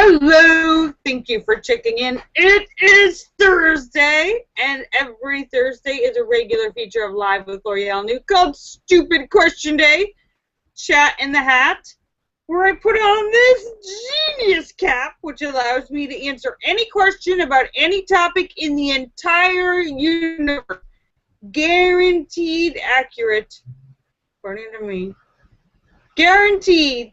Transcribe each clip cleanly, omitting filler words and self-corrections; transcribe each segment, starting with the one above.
Hello, thank you for checking in. It is Thursday, and every Thursday is a regular feature of Live with Lorielle New called Stupid Question Day, Chat in the Hat, where I put on this genius cap, which allows me to answer any question about any topic in the entire universe. Guaranteed accurate, according to me. Guaranteed.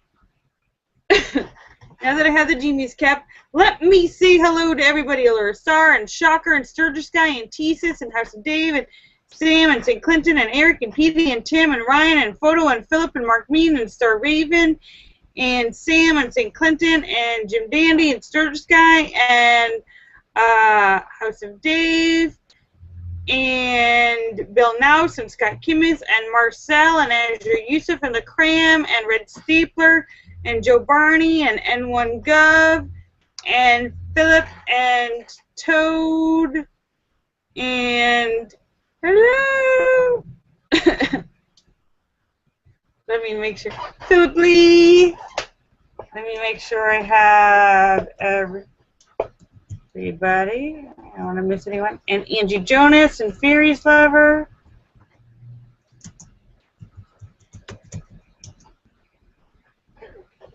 Now that I have the genius cap, let me say hello to everybody. Allura Star and Shocker and Sturgis Guy and Tesis and House of Dave and Sam and St. Clinton and Eric and Petey and Tim and Ryan and Photo and Philip and Mark Mean and Star Raven and Sam and St. Clinton and Jim Dandy and Sturgis Guy and House of Dave and Bill Nouse and Scott Kimmis and Marcel and Andrew Yusuf and the Cram and Red Stapler and Joe Barney and N1 Gov and Philip and Toad and hello. Let me make sure. Philip Lee. Let me make sure I have everybody. I don't want to miss anyone. And Angie Jonas and Fairies Lover.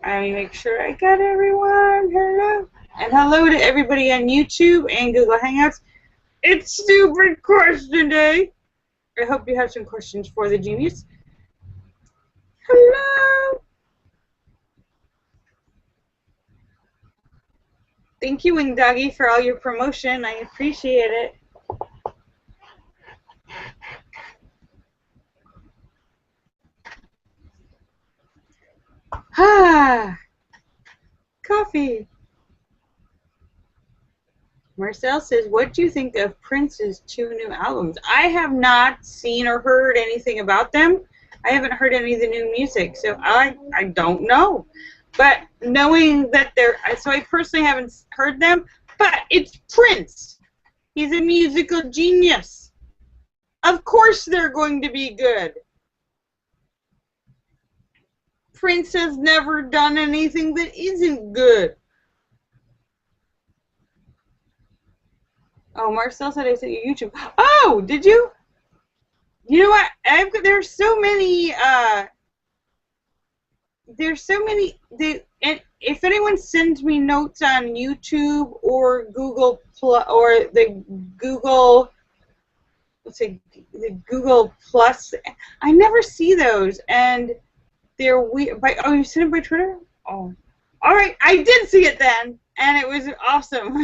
Let me make sure I got everyone. Hello. And hello to everybody on YouTube and Google Hangouts. It's Stupid Question Day. I hope you have some questions for the genius. Hello. Thank you, Wing Doggy, for all your promotion. I appreciate it. Ah, coffee. Marcel says, what do you think of Prince's 2 new albums? I have not seen or heard anything about them. I haven't heard any of the new music, so I don't know. But knowing that so I personally haven't heard them, but it's Prince. He's a musical genius. Of course they're going to be good. Prince has never done anything that isn't good. Oh, Marcel said I sent you YouTube. Oh, did you? You know what? There's so many. And if anyone sends me notes on YouTube or Google or the Google, let's say the Google Plus, I never see those, and they're weird. Oh, you sent it by Twitter? Oh, all right. I did see it then, and it was awesome.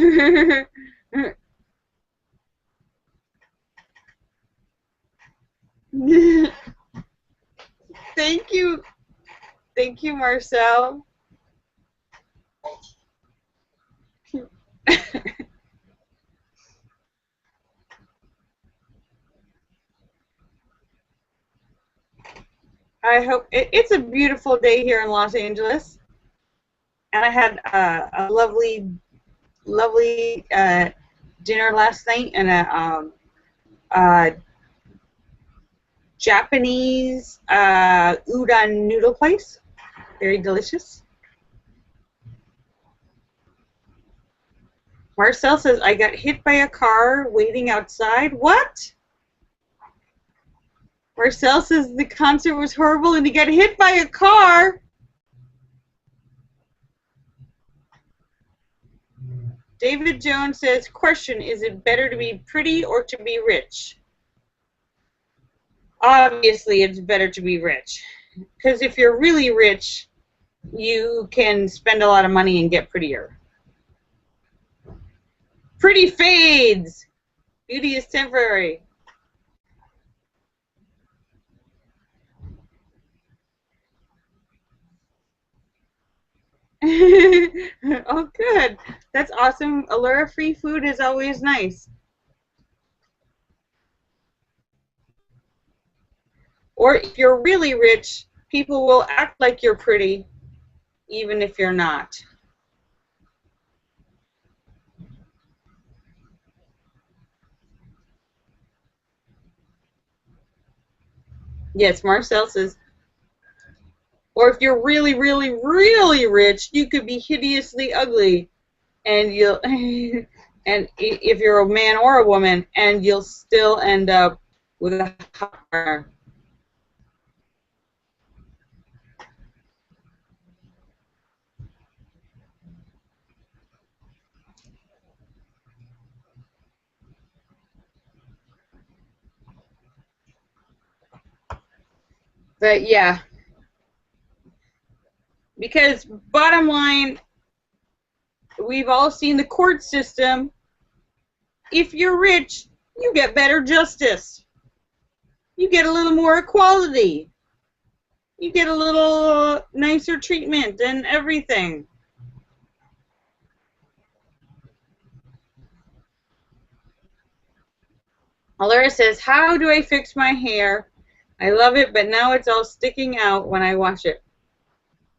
Thank you, Marcel. I hope it's a beautiful day here in Los Angeles, and I had a lovely dinner last night in a Japanese udon noodle place. Very delicious. Marcel says, I got hit by a car waiting outside. What? Marcel says the concert was horrible and he got hit by a car. David Jones says, question, is it better to be pretty or to be rich? Obviously, it's better to be rich. Because if you're really rich, you can spend a lot of money and get prettier. Pretty fades. Beauty is temporary. Oh, good. That's awesome. Allura free food is always nice. Or if you're really rich, people will act like you're pretty, even if you're not. Yes, Marcel says, Or if you're really, really, really rich, you could be hideously ugly, and you'll and if you're a man or a woman, and you'll still end up with a hot partner. But yeah, because bottom line, we've all seen the court system. If you're rich, you get better justice. You get a little more equality. You get a little nicer treatment and everything. Laura says, how do I fix my hair? I love it, but now it's all sticking out when I wash it.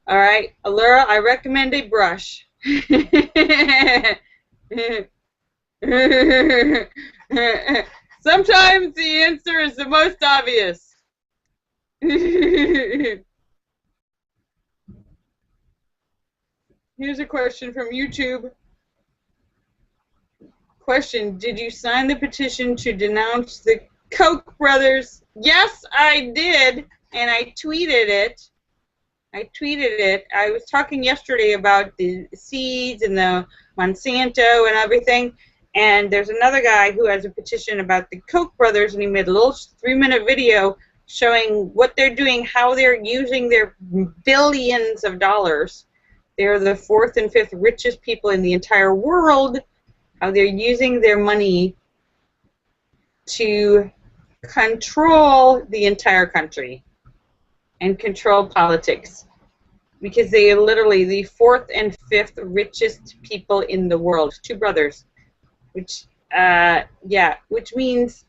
All right, Allura, I recommend a brush. Sometimes the answer is the most obvious. Here's a question from YouTube. Question, did you sign the petition to denounce the Koch brothers? Yes, I did, and I tweeted it. I was talking yesterday about the seeds and the Monsanto and everything, and there's another guy who has a petition about the Koch brothers, and he made a little 3-minute video showing what they're doing, how they're using their billions of dollars. They're the 4th and 5th richest people in the entire world, how they're using their money to control the entire country and control politics, because they are literally the 4th and 5th richest people in the world, 2 brothers, which means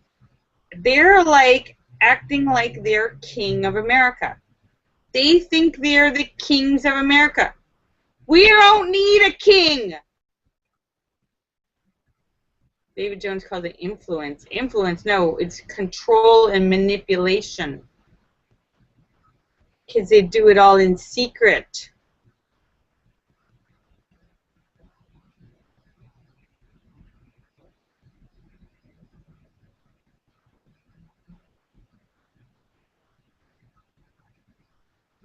they're like acting like they're king of America. They think they're the kings of America. We don't need a king. David Jones called it influence. Influence, no, it's control and manipulation. Because they do it all in secret.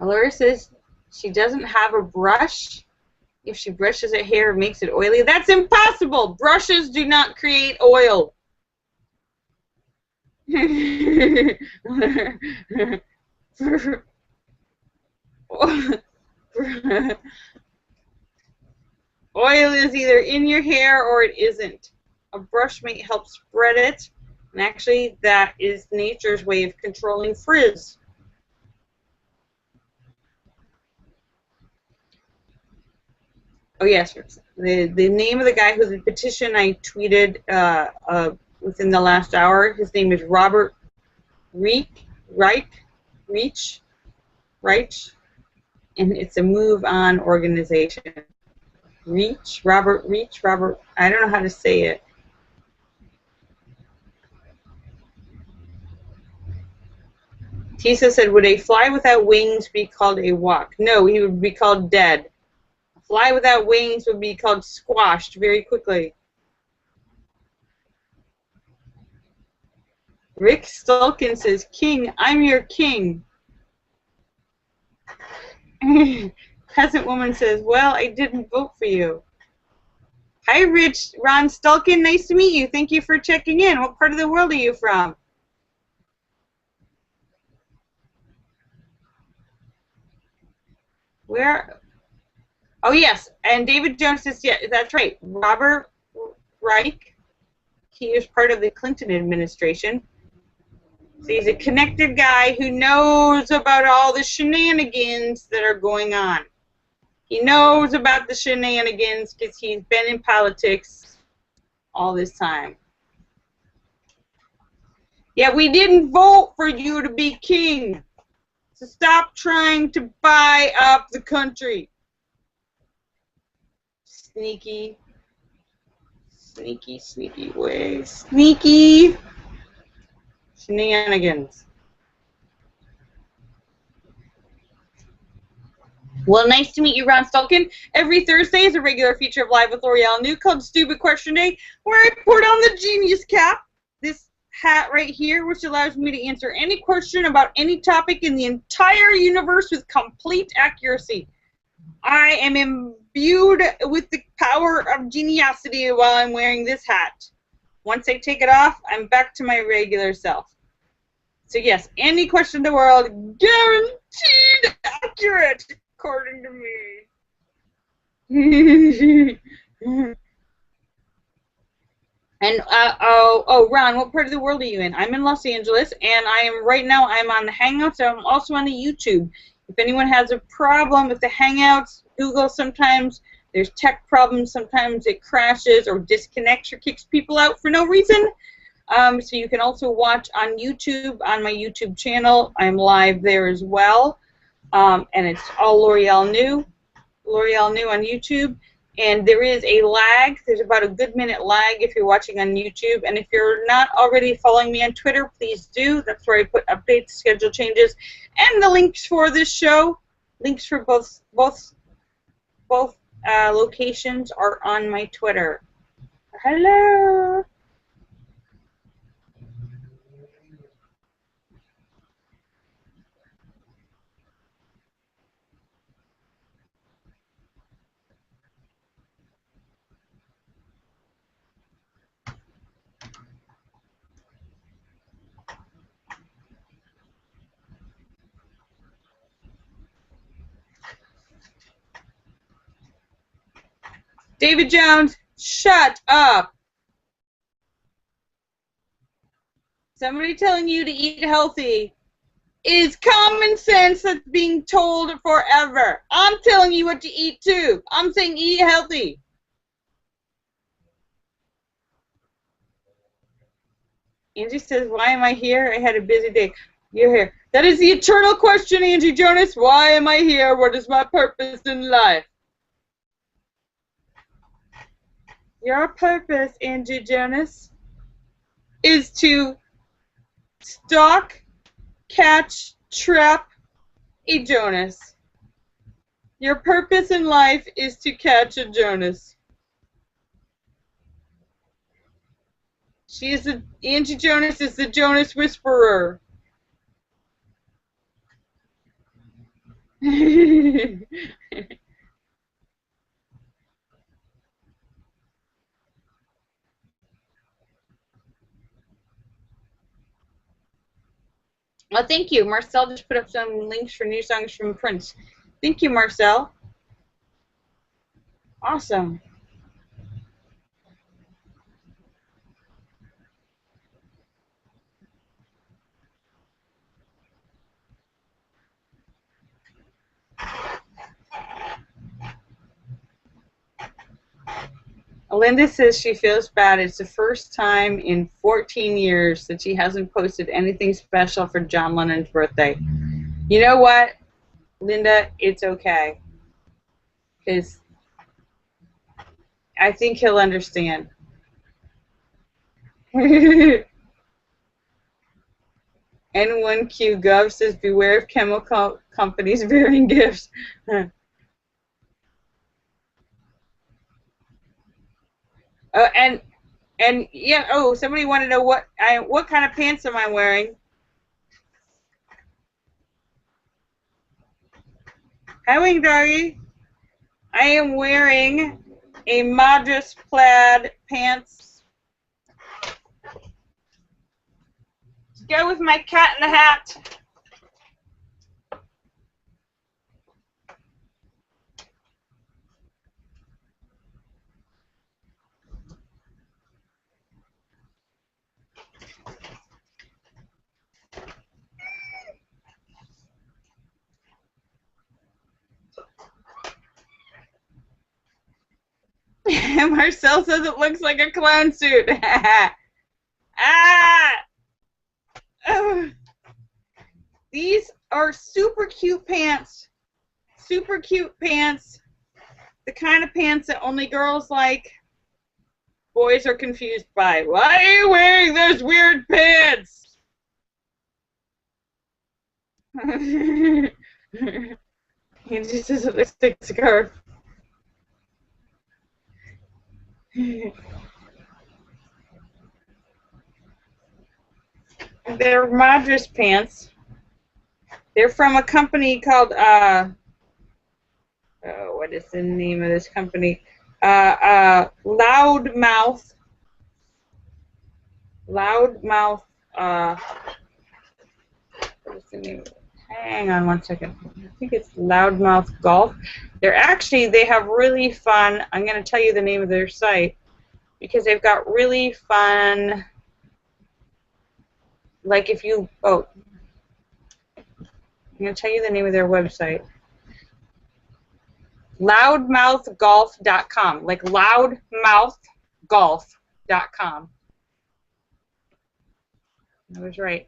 Allura says she doesn't have a brush. If she brushes her hair, it makes it oily. That's impossible! Brushes do not create oil. Oil is either in your hair or it isn't. A brush may help spread it, and actually that is nature's way of controlling frizz. Oh yes, the name of the guy who's the petition I tweeted within the last hour, his name is Robert Reich, and it's a Move On organization. Robert, I don't know how to say it. Tisa said, would a fly without wings be called a walk? No, he would be called dead. A fly without wings would be called squashed very quickly. Rick Stulkin says, King, I'm your king. Peasant woman says, well, I didn't vote for you. Hi, Ron Stulkin. Nice to meet you. Thank you for checking in. What part of the world are you from? Where? Oh, yes. And David Jones says, yeah, that's right. Robert Reich. He was part of the Clinton administration. So he's a connected guy who knows about all the shenanigans that are going on. He knows about the shenanigans because he's been in politics all this time. Yeah, we didn't vote for you to be king. So stop trying to buy up the country. Sneaky way. Sneaky shenanigans. Well, nice to meet you, Ron Stulkin. Every Thursday is a regular feature of Live with Lorielle New called Stupid Question Day, where I put on the genius cap, this hat right here, which allows me to answer any question about any topic in the entire universe with complete accuracy. I am imbued with the power of geniosity while I'm wearing this hat. Once I take it off, I'm back to my regular self. So yes, any question in the world, guaranteed accurate, according to me. And Ron, what part of the world are you in? I'm in Los Angeles, and right now I'm on the Hangouts. I'm also on the YouTube. If anyone has a problem with the Hangouts, Google, sometimes there's tech problems. Sometimes it crashes or disconnects or kicks people out for no reason. So you can also watch on YouTube, on my YouTube channel. I'm live there as well. And it's all Lorielle New on YouTube. And there is a lag. There's about a good minute lag if you're watching on YouTube. And if you're not already following me on Twitter, please do. That's where I put updates, schedule changes, and the links for this show. Links for both locations are on my Twitter. Hello. David Jones, shut up. Somebody telling you to eat healthy is common sense that's being told forever. I'm telling you what to eat too. I'm saying eat healthy. Angie says, why am I here? I had a busy day. You're here. That is the eternal question, Angie Jonas. Why am I here? What is my purpose in life? Your purpose, Angie Jonas, is to stalk, catch, trap a Jonas. Your purpose in life is to catch a Jonas. Angie Jonas is the Jonas Whisperer. Well, thank you. Marcel just put up some links for new songs from Prince. Thank you, Marcel. Awesome. Linda says she feels bad. It's the first time in 14 years that she hasn't posted anything special for John Lennon's birthday. You know what, Linda? It's okay. Because I think he'll understand. N1Q Gov says, beware of chemical companies bearing gifts. And yeah, oh, somebody wanted to know what kind of pants am I wearing? Hi, Wing Doggy. I am wearing a Madras plaid pants. To go with my cat in the hat. Marcel says it looks like a clown suit. Ah! Oh. These are super cute pants. Super cute pants. The kind of pants that only girls like. Boys are confused by. Why are you wearing those weird pants? It just doesn't look like a scarf. They're Madras pants. They're from a company called what is the name of this company? Loudmouth. Loudmouth. What is the name of it? Hang on one second. I think it's Loudmouth Golf. They have really fun. I'm going to tell you the name of their site because they've got really fun. Like if you I'm going to tell you the name of their website. Loudmouthgolf.com, like loudmouthgolf.com. I was right.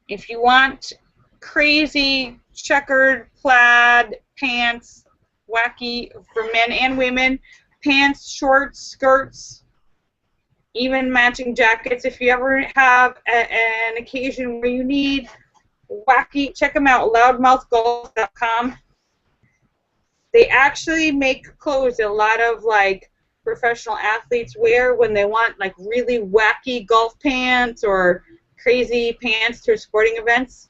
If you want crazy checkered plaid pants, wacky for men and women, pants, shorts, skirts, even matching jackets, if you ever have an occasion where you need wacky, check them out, loudmouthgolf.com. They actually make clothes that a lot of like professional athletes wear when they want like really wacky golf pants or crazy pants to sporting events.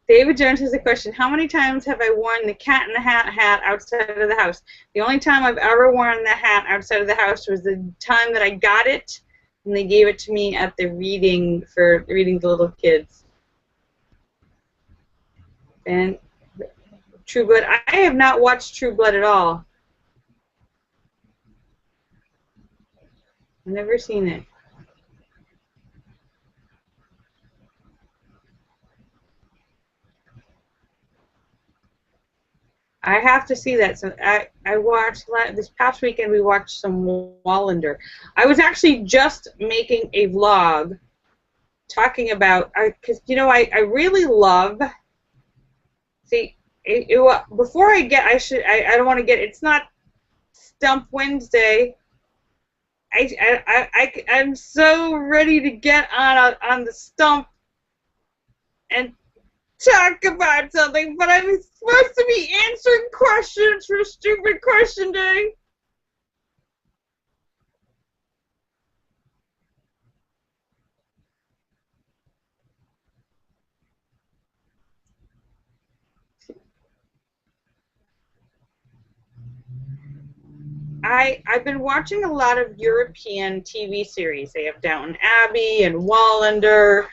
David Jones has a question. How many times have I worn the cat in the hat outside of the house? The only time I've ever worn the hat outside of the house was the time that I got it, and they gave it to me at the reading for reading the little kids. And True Blood. I have not watched True Blood at all. I've never seen it. I have to see that. So I watched this past weekend. We watched some Wallander. I was actually just making a vlog talking about because I really love. See, before I get, I don't want to get. It's not Stump Wednesday. I'm so ready to get on the stump and talk about something, but I'm supposed to be answering questions for Stupid Question Day. I've been watching a lot of European TV series. They have Downton Abbey and Wallander,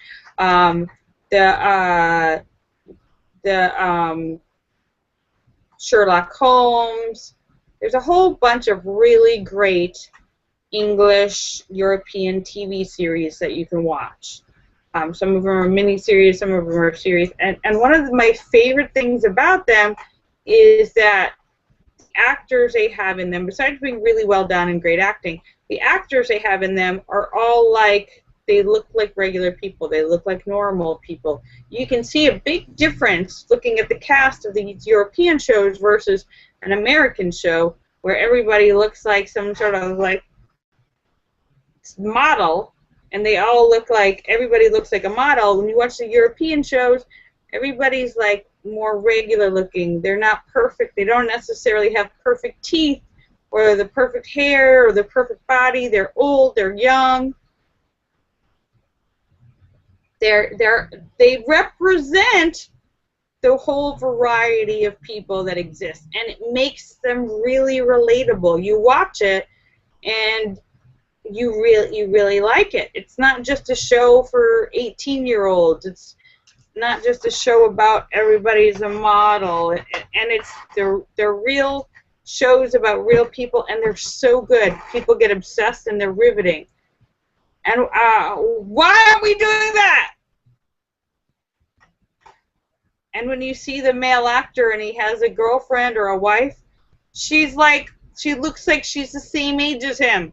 the Sherlock Holmes. There's a whole bunch of really great English European TV series that you can watch. Some of them are miniseries, some of them are series, and one of my favorite things about them is that actors they have in them, besides being really well done and great acting, the actors they have in them are all like, they look like regular people. They look like normal people. You can see a big difference looking at the cast of these European shows versus an American show where everybody looks like some sort of like model, and they all look like, everybody looks like a model. When you watch the European shows, everybody's like more regular looking. They're not perfect. They don't necessarily have perfect teeth or the perfect hair or the perfect body. They're old, they're young. They represent the whole variety of people that exist, and it makes them really relatable. You watch it and you really like it. It's not just a show for 18-year-olds. It's not just a show about everybody's a model, and they're real shows about real people, and they're so good. People get obsessed and they're riveting. And why aren't we doing that? And when you see the male actor and he has a girlfriend or a wife, she looks like she's the same age as him.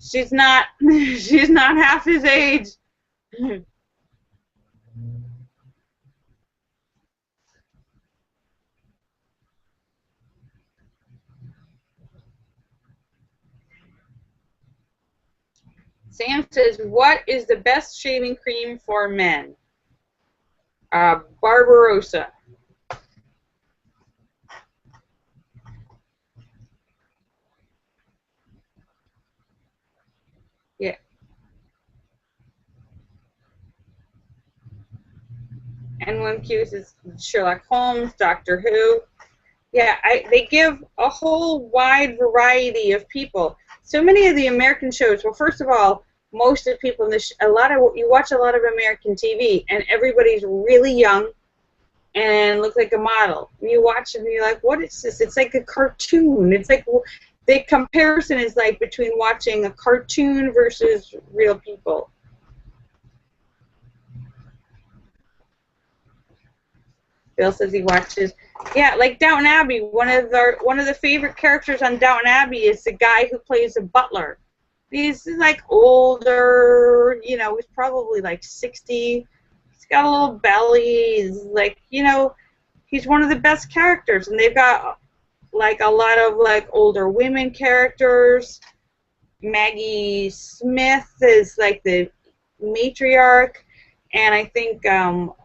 She's not half his age. Sam says, what is the best shaving cream for men? Barbarossa. Yeah. N1Q is Sherlock Holmes, Doctor Who. Yeah, they give a whole wide variety of people. So many of the American shows. Well, first of all, most of the people in this, you watch a lot of American TV, and everybody's really young and look like a model. And you watch them, and you're like, what is this? It's like a cartoon. It's like the comparison is like between watching a cartoon versus real people. Bill says he watches. Yeah, like Downton Abbey. One of the favorite characters on Downton Abbey is the guy who plays the butler. He's like older, you know, he's probably like 60. He's got a little belly. He's like, you know, he's one of the best characters. And they've got like a lot of like older women characters. Maggie Smith is like the matriarch, and I think well,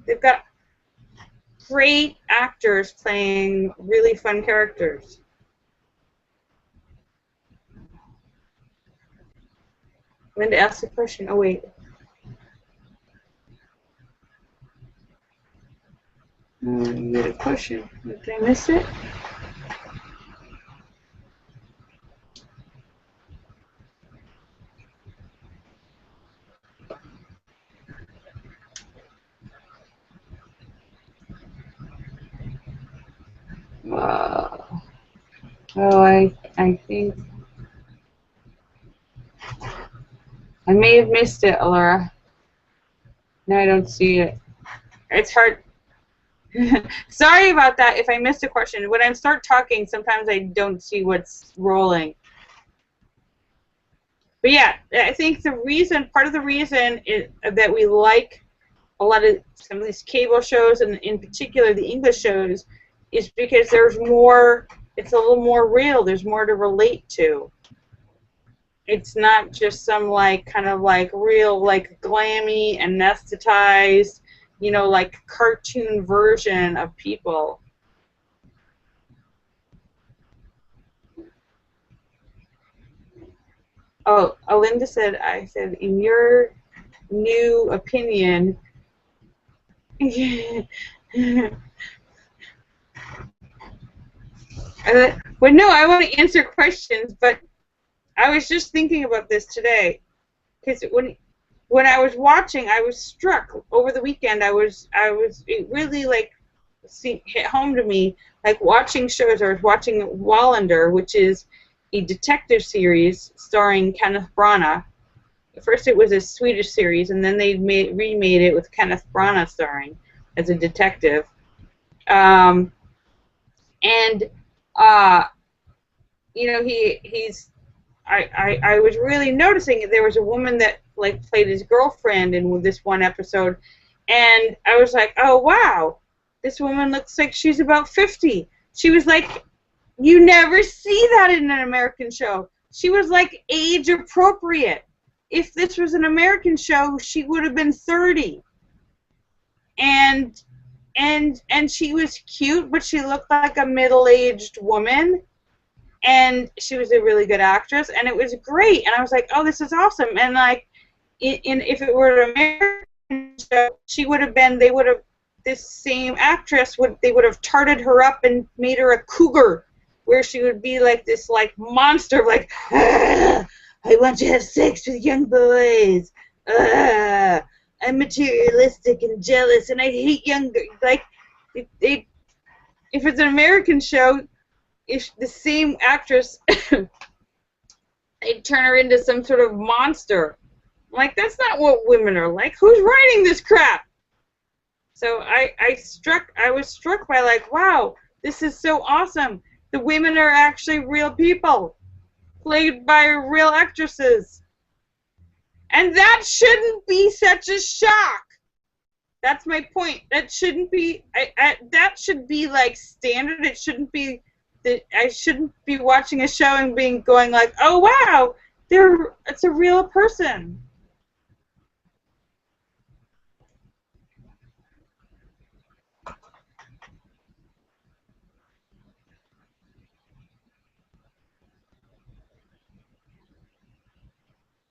they've got great actors playing really fun characters. Linda asked a question. Oh, wait. You get a question. Did I miss it? Oh, I think I may have missed it, Laura. No, I don't see it. It's hard. Sorry about that if I missed a question. When I start talking, sometimes I don't see what's rolling. But yeah, I think part of the reason is that we like a lot of some of these cable shows, and in particular the English shows, is because there's more, it's a little more real, there's more to relate to. It's not just some like kind of like real like glammy, anesthetized, you know, like cartoon version of people. Oh, Alinda said, I said, in your new opinion, well, no, I want to answer questions, but I was just thinking about this today, because when I was watching, I was struck over the weekend. It really like hit home to me, like watching shows. I was watching Wallander, which is a detective series starring Kenneth Branagh. First, it was a Swedish series, and then they remade it with Kenneth Branagh starring as a detective. And you know, I was really noticing there was a woman that like played his girlfriend in this one episode, and I was like, oh wow, this woman looks like she's about 50. She was like, you never see that in an American show. She was like age appropriate. If this was an American show, she would have been 30. And she was cute, but she looked like a middle-aged woman. And she was a really good actress, and it was great. And I was like, oh, this is awesome. And like, if it were an American show, this same actress they would have tarted her up and made her a cougar, where she would be like this like monster, like, I want to have sex with young boys. I'm materialistic and jealous, and I hate young girls. Like, if it's an American show, if the same actress, they'd turn her into some sort of monster. Like, that's not what women are like. Who's writing this crap? So I was struck by like, wow, this is so awesome. The women are actually real people, played by real actresses. And that shouldn't be such a shock. That's my point. That shouldn't be, that should be like standard. It shouldn't be, I shouldn't be watching a show and going like, oh wow, It's a real person.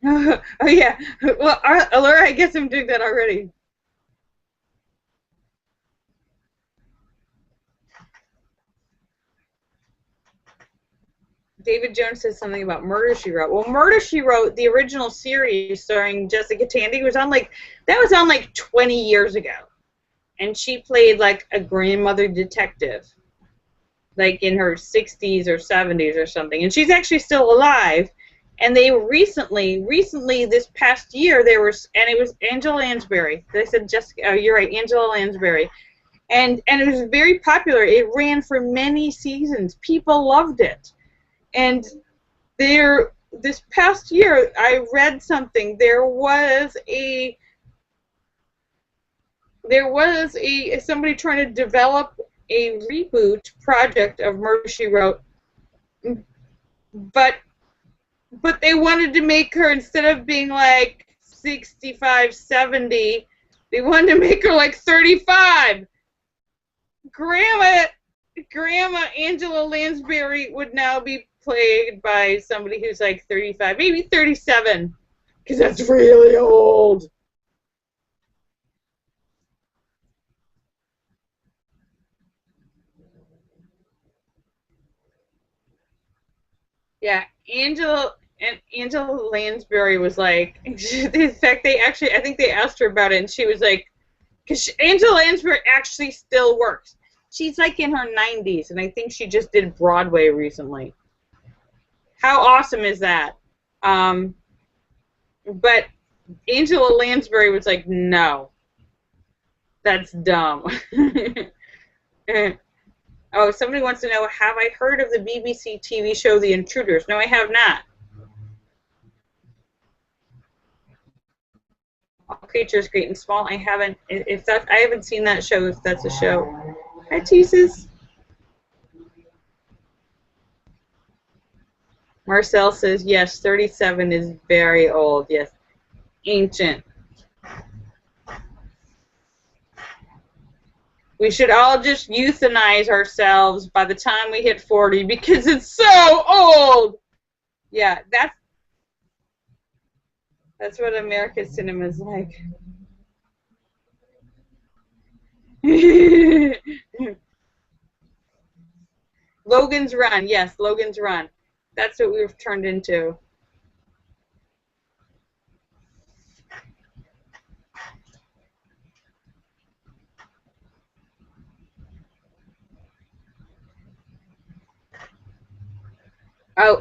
Oh yeah. Well, Laura, I guess I'm doing that already. David Jones says something about Murder She Wrote. Well, Murder She Wrote, the original series starring Jessica Tandy, was on like 20 years ago, and she played like a grandmother detective, like in her 60s or 70s or something, and she's actually still alive. And they recently this past year, and it was Angela Lansbury. They said Jessica. Oh, you're right, Angela Lansbury, and it was very popular. It ran for many seasons. People loved it, and this past year, I read something. There was somebody trying to develop a reboot project of Murder She Wrote, but they wanted to make her, instead of being like 65, 70, they wanted to make her like 35. Grandma Angela Lansbury would now be played by somebody who's like 35, maybe 37, because that's really old. Yeah, Angela Lansbury was like, in fact, I think they asked her about it, and she was like, because Angela Lansbury actually still works. She's like in her 90s, and I think she just did Broadway recently. How awesome is that? Um, but Angela Lansbury was like, no, that's dumb. Oh, somebody wants to know, have I heard of the BBC TV show The Intruders? No, I have not. All Creatures Great and Small. I haven't. I haven't seen that show. If that's a show. Hi, Jesus. Marcel says yes. 37 is very old. Yes, ancient. We should all just euthanize ourselves by the time we hit 40 because it's so old. Yeah, that's what American cinema is like. Logan's Run. Yes, Logan's Run. That's what we've turned into. Oh,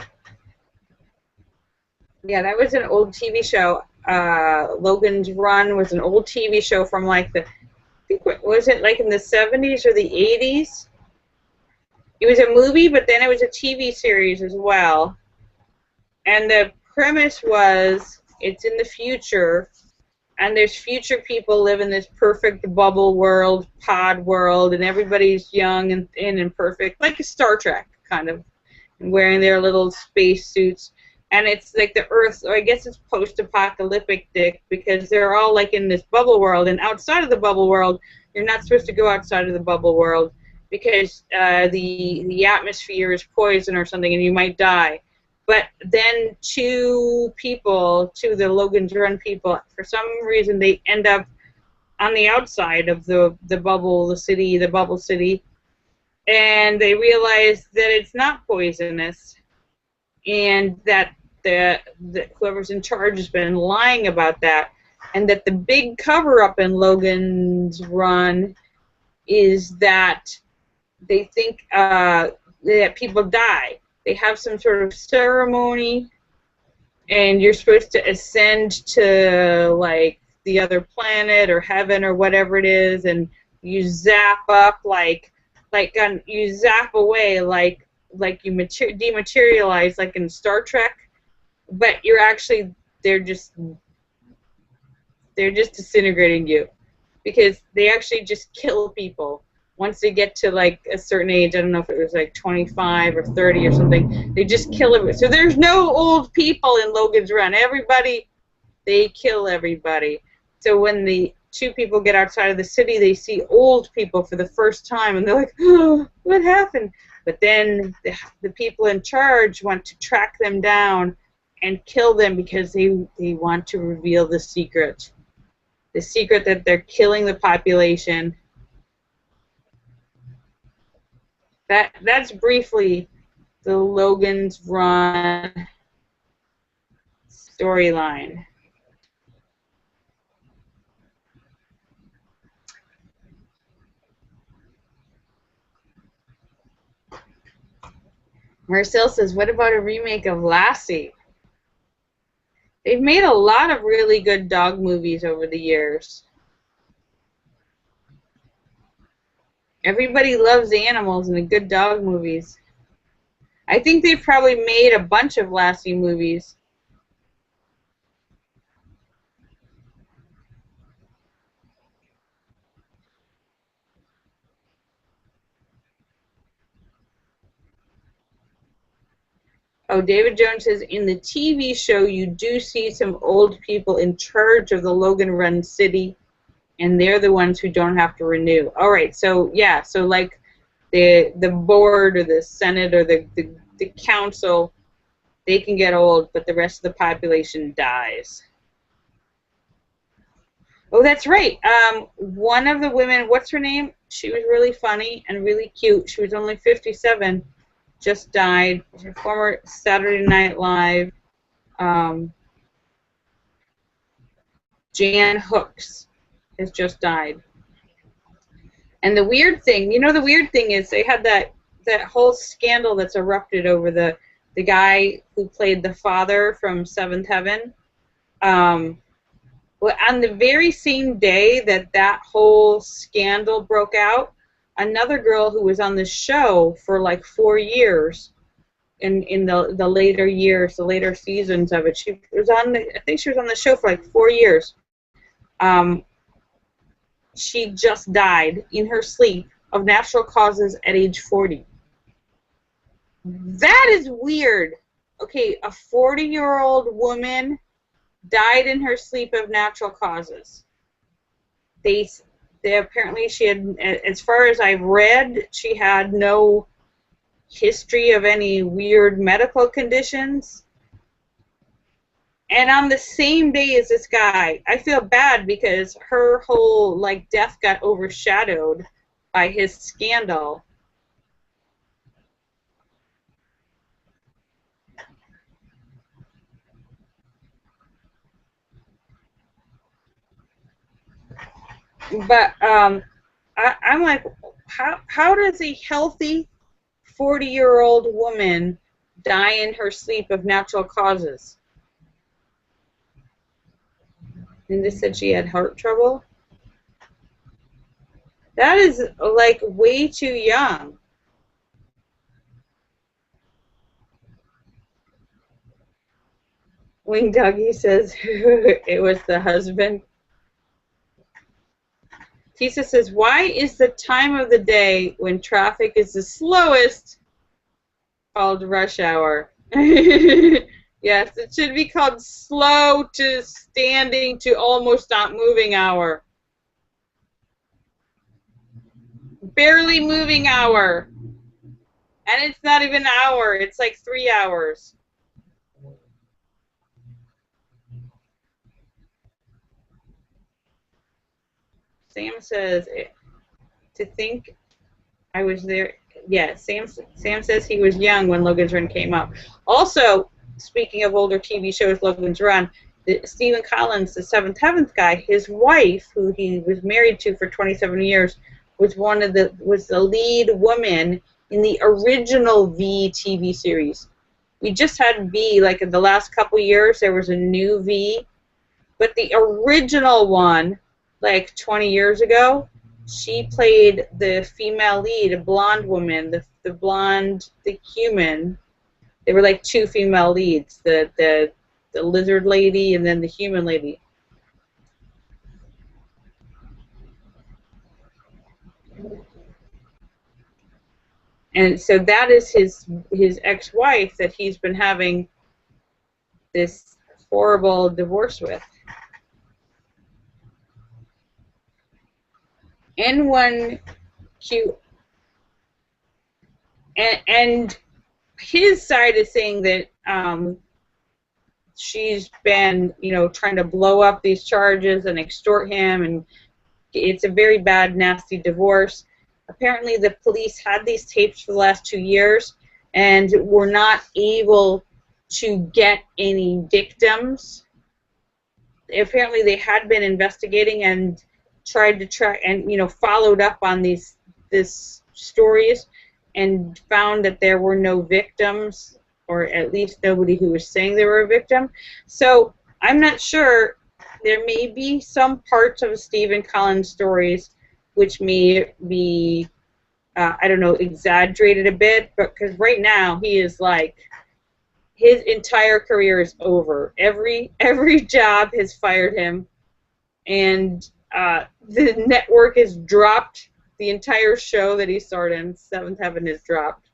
yeah, that was an old TV show. Logan's Run was an old TV show from like I think, was it like in the 70s or the 80s? It was a movie, but then it was a TV series as well. And the premise was it's in the future, and there's future people live in this perfect bubble world, pod world, and everybody's young and perfect, like a Star Trek kind of, and wearing their little space suits. And it's like the Earth, or I guess it's post-apocalyptic, because they're all like in this bubble world, and outside of the bubble world, you're not supposed to go outside of the bubble world because the atmosphere is poison or something, and you might die. But then two the Logan's Run people, for some reason, they end up on the outside of the bubble city, and they realize that it's not poisonous, and that whoever's in charge has been lying about that, and that the big cover-up in Logan's Run is that they think that people die. They have some sort of ceremony, and you're supposed to ascend to like the other planet or heaven or whatever it is, and you zap up you zap away like you dematerialize like in Star Trek, but you're actually they're just disintegrating you because they actually just kill people. once they get to like a certain age, I don't know if it was like 25 or 30 or something, they just kill everybody. So there's no old people in Logan's Run. Everybody, they kill everybody. So when the two people get outside of the city, they see old people for the first time, and they're like, oh, what happened? But then the people in charge want to track them down and kill them because they want to reveal the secret. The secret that they're killing the population. That's briefly the Logan's Run storyline. Marcel says, what about a remake of Lassie? They've made a lot of really good dog movies over the years. Everybody loves animals and the good dog movies. I think they've probably made a bunch of Lassie movies. Oh, David Jones says, in the TV show, you do see some old people in charge of the Logan Run city, and they're the ones who don't have to renew. All right, so yeah, so like the board or the Senate or the council, they can get old, but the rest of the population dies. Oh, that's right. One of the women, what's her name? She was really funny and really cute. She was only 57. Just died. Her former Saturday Night Live, Jan Hooks, has just died. And the weird thing, the weird thing is they had that whole scandal that's erupted over the guy who played the father from Seventh Heaven. Well, on the very same day that whole scandal broke out, another girl who was on the show for like 4 years, in the later years, the later seasons of it, she was on I think she was on the show for like 4 years. She just died in her sleep of natural causes at age 40. That is weird. Okay, a 40-year-old woman died in her sleep of natural causes. They apparently, she had, as far as I've read, she had no history of any weird medical conditions. And on the same day as this guy, I feel bad because her whole like death got overshadowed by his scandal. But I'm like, how does a healthy 40-year-old woman die in her sleep of natural causes? Linda said she had heart trouble. That is like way too young. Wing Doggy says it was the husband. Tisa says, why is the time of the day when traffic is the slowest called rush hour? Yes, it should be called slow to standing to almost not moving hour. Barely moving hour. And it's not even an hour, it's like 3 hours. Sam says, to think I was there. Yeah, Sam says he was young when Logan's Run came out. Also, speaking of older TV shows, Logan's Run, Stephen Collins, the Seventh Heaven guy, his wife, who he was married to for 27 years, was the lead woman in the original V TV series. We just had V, like in the last couple years, there was a new V, but the original one, like 20 years ago, she played the female lead, a blonde woman, the blonde, the human. They were like two female leads, the lizard lady and then the human lady. And so that is his ex-wife that he's been having this horrible divorce with. N1Q, and his side is saying that she's been, trying to blow up these charges and extort him, and it's a very bad, nasty divorce. Apparently, the police had these tapes for the last 2 years and were not able to get any victims. Apparently, they had been investigating and tried to track and followed up on these stories and found that there were no victims, or at least nobody who was saying they were a victim. So I'm not sure. There may be some parts of Stephen Collins' stories which may be, I don't know, exaggerated a bit, but because right now he is like, his entire career is over. Every job has fired him, and the network has dropped the entire show that he starred in. Seventh Heaven is dropped.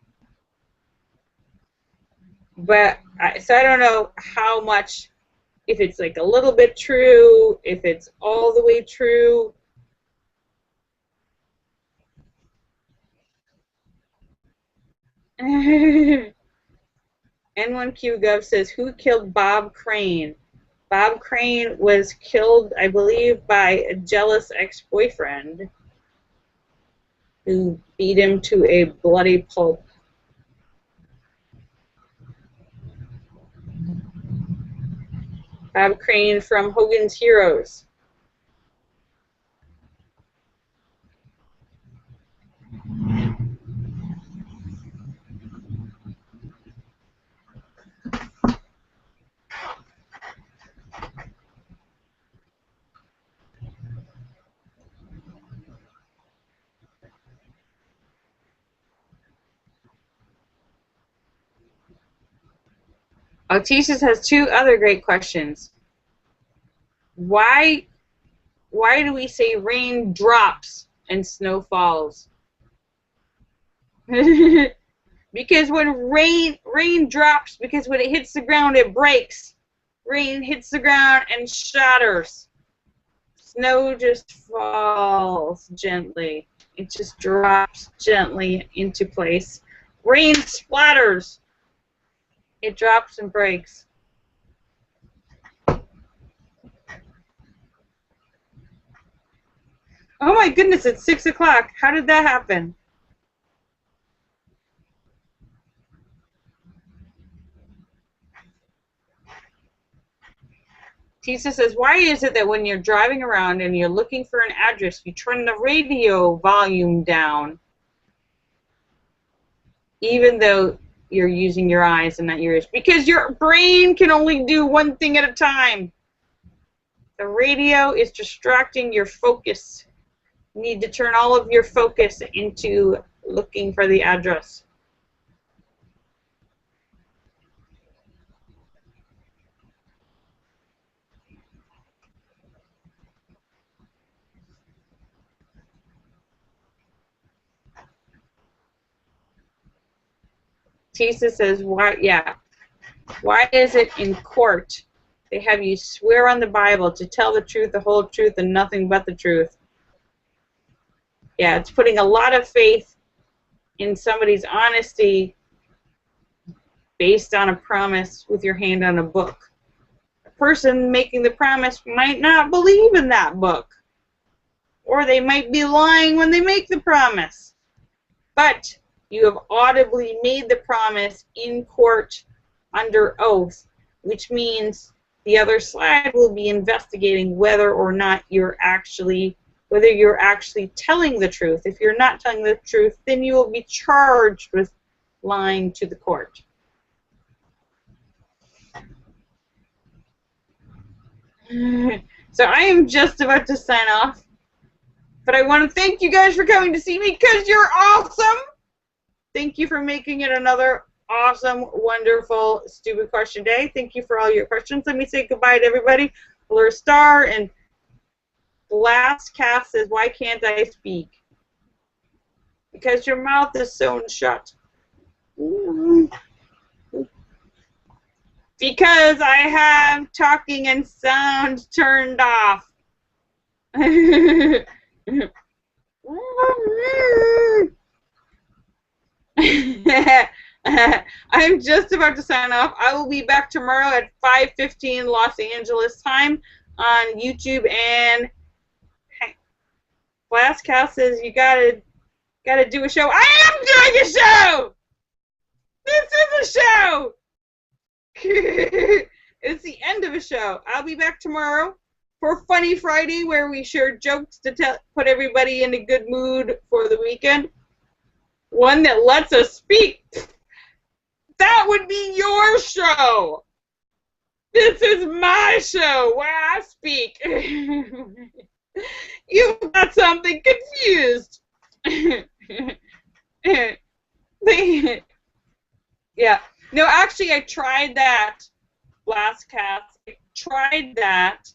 But so I don't know how much, if it's like a little bit true, if it's all the way true. N1QGov says, who killed Bob Crane? Bob Crane was killed, I believe, by a jealous ex-boyfriend who beat him to a bloody pulp. Bob Crane from Hogan's Heroes. Altisis has two other great questions. Why do we say rain drops and snow falls? Because when rain drops, because when it hits the ground, it breaks. Rain hits the ground and shatters. Snow just falls gently. It just drops gently into place. Rain splatters. It drops and breaks. Oh my goodness, it's 6 o'clock. How did that happen? Tisa says, why is it that when you're driving around and you're looking for an address, you turn the radio volume down, even though you're using your eyes and not your ears? Because your brain can only do one thing at a time. The radio is distracting your focus. You need to turn all of your focus into looking for the address. Tisa says, why? Yeah. Why is it in court they have you swear on the Bible to tell the truth, the whole truth, and nothing but the truth? Yeah, it's putting a lot of faith in somebody's honesty based on a promise with your hand on a book. The person making the promise might not believe in that book, or they might be lying when they make the promise. But you have audibly made the promise in court under oath, which means the other side will be investigating whether or not you're actually telling the truth. If you're not telling the truth, then you will be charged with lying to the court. So I am just about to sign off, but I want to thank you guys for coming to see me because you're awesome. Thank you for making it another awesome, wonderful, stupid question day. Thank you for all your questions. Let me say goodbye to everybody. Allure Star and Glass Calf says, why can't I speak? because your mouth is sewn shut. Because I have talking and sound turned off. I'm just about to sign off. I will be back tomorrow at 5:15 Los Angeles time on YouTube. And Blast Cow says you gotta do a show. I am doing a show. This is a show. It's the end of a show. I'll be back tomorrow for Funny Friday, where we share jokes to put everybody in a good mood for the weekend. One that lets us speak. That would be your show. This is my show where I speak. You got something confused. Yeah. No, actually, I tried that last cast. I tried that.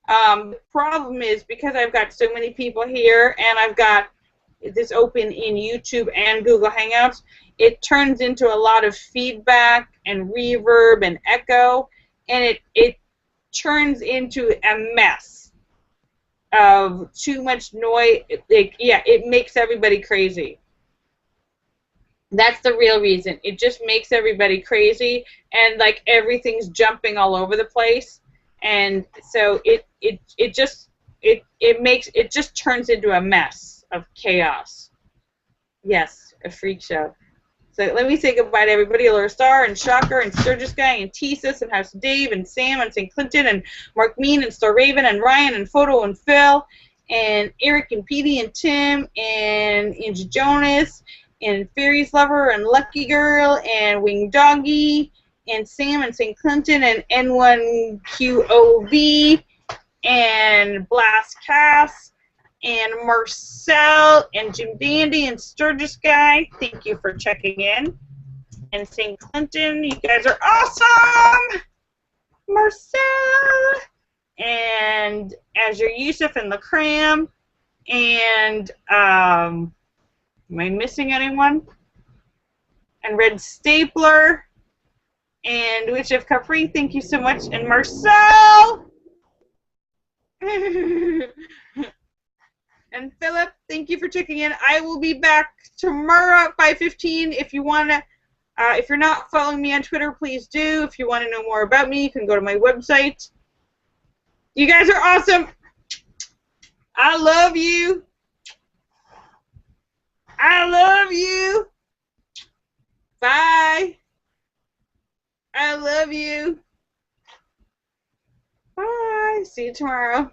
The problem is because I've got so many people here and I've got this open in YouTube and Google Hangouts, it turns into a lot of feedback and reverb and echo, and it turns into a mess of too much noise. It makes everybody crazy. That's the real reason. It just makes everybody crazy, and like everything's jumping all over the place, and so it just turns into a mess of chaos. Yes, a freak show. So let me say goodbye to everybody. Laura Star and Shocker and Sturgis Guy and Tesis and House Dave and Sam and St. Clinton and Mark Mean and Star Raven and Ryan and Photo and Phil and Eric and Petey and Tim and Angie Jonas and Fairies Lover and Lucky Girl and Wing Doggy and Sam and St. Clinton and N1QOV and Blast Cass and Marcel and Jim Dandy and Sturgis Guy. Thank you for checking in. And St. Clinton, you guys are awesome! Marcel! And Azure Yusuf and Lacram. And, am I missing anyone? And Red Stapler. And Witch of Capri, thank you so much. And Marcel! And Philip, thank you for checking in. I will be back tomorrow at 5:15. If you want to, if you're not following me on Twitter, please do. If you want to know more about me, you can go to my website. You guys are awesome. I love you. I love you. Bye. I love you. Bye. See you tomorrow.